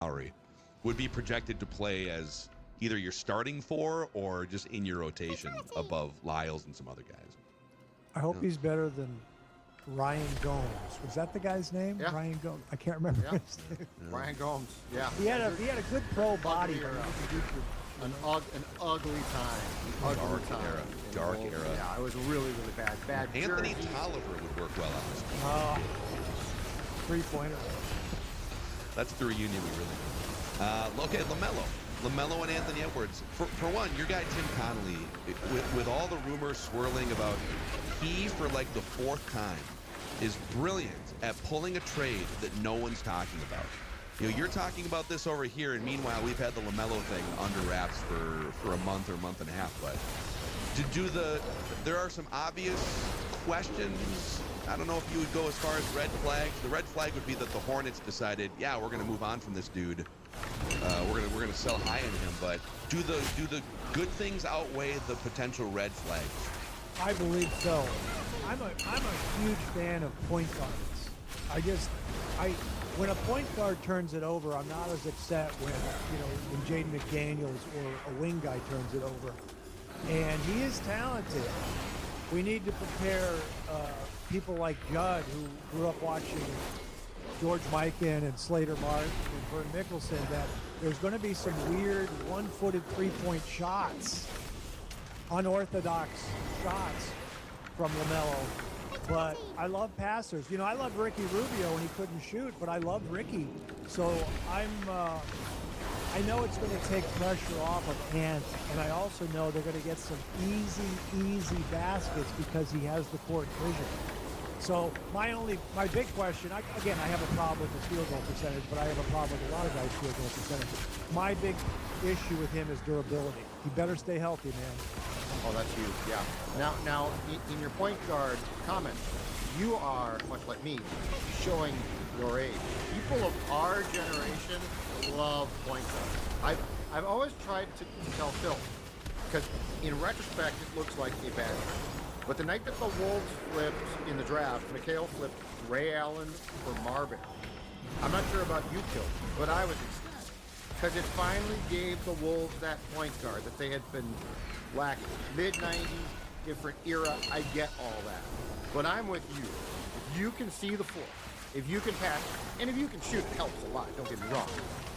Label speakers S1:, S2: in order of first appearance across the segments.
S1: salary would be projected to play as either your starting four or just in your rotation above Lyles and some other guys.
S2: I hope he's better than Ryan Gomes. Was that the guy's name?
S3: Yeah.
S2: Ryan Gomes. I can't remember his name.
S3: Ryan Gomes. Yeah.
S2: He had a good pro body.
S3: An ugly time.
S1: Dark era.
S3: Yeah, it was really bad.
S1: Anthony
S3: jerseys.
S1: Tolliver would work well on this.
S2: 3-pointer.
S1: That's the reunion we really need. Okay, LaMelo and Anthony Edwards. For one, your guy Tim Connolly, with all the rumors swirling about he, for like the fourth time, is brilliant at pulling a trade that no one's talking about. You know, you're talking about this over here, and meanwhile, we've had the LaMelo thing under wraps for a month or a month and a half. But there are some obvious questions. I don't know if you would go as far as red flags. The red flag would be that the Hornets decided, yeah, we're going to move on from this dude. We're gonna sell high on him. But do the good things outweigh the potential red flags?
S2: I believe so. I'm a huge fan of point guards. When a point guard turns it over, I'm not as upset when Jaden McDaniels or a wing guy turns it over. And he is talented. We need to prepare people like Judd, who grew up watching George Mikan and Slater Martin and Vern Mickelson, that there's going to be some weird one-footed three-point shots, unorthodox shots from LaMelo. But I love passers. I love Ricky Rubio when he couldn't shoot, but I love Ricky. So I know it's going to take pressure off of Ant, and I also know they're going to get some easy baskets because he has the court vision. So my big question, I have a problem with his field goal percentage, but I have a problem with a lot of guys' field goal percentage. My big issue with him is durability. He better stay healthy, man.
S3: Oh, that's huge, yeah. Now, in your point guard comment, you are, much like me, showing your age. People of our generation love point guards. I've always tried to tell Phil, because in retrospect, it looks like a bad trade. But the night that the Wolves flipped in the draft, McHale flipped Ray Allen for Marvin. I'm not sure about you, Kill, but I was ecstatic, because it finally gave the Wolves that point guard that they had been lacking. Mid-90s, different era, I get all that. But I'm with you. If you can see the floor, if you can pass, and if you can shoot, it helps a lot, don't get me wrong.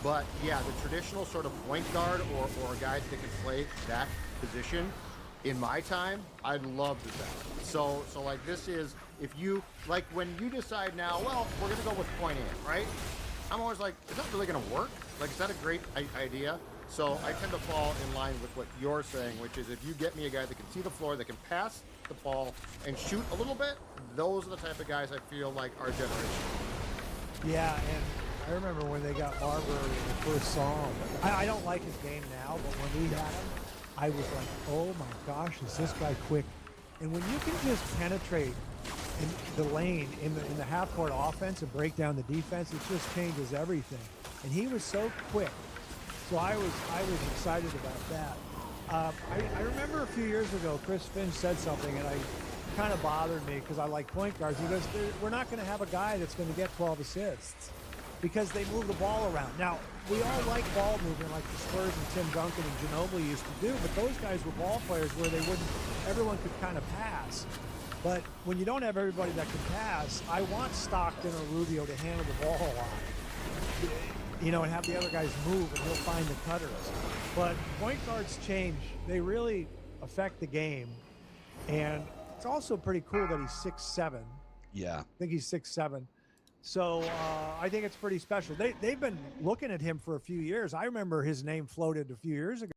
S3: But yeah, the traditional sort of point guard or guys that can play that position, in my time, I'd love that. So like this is, if you, like when you decide now, well, we're going to go with point A, right? I'm always like, is that really going to work? Like, is that a great idea? So I tend to fall in line with what you're saying, which is if you get me a guy that can see the floor, that can pass the ball and shoot a little bit, those are the type of guys I feel like our generation.
S2: Yeah, and I remember when they got Barber in the first song. I don't like his game now, but when we had him, I was like, oh my gosh, is this guy quick? And when you can just penetrate in the lane in the half-court offense and break down the defense, it just changes everything. And he was so quick. So I was excited about that. I remember a few years ago, Chris Finch said something, and I kind of bothered me because I like point guards. He goes, we're not going to have a guy that's going to get 12 assists because they move the ball around. Now, we all like ball movement like the Spurs and Tim Duncan and Ginobili used to do, but those guys were ball players where everyone could kind of pass. But when you don't have everybody that can pass, I want Stockton or Rubio to handle the ball a lot. And have the other guys move, and he'll find the cutters. But point guards change. They really affect the game. And it's also pretty cool that he's 6'7".
S1: Yeah.
S2: I think he's 6'7". So I think it's pretty special. They've been looking at him for a few years. I remember his name floated a few years ago.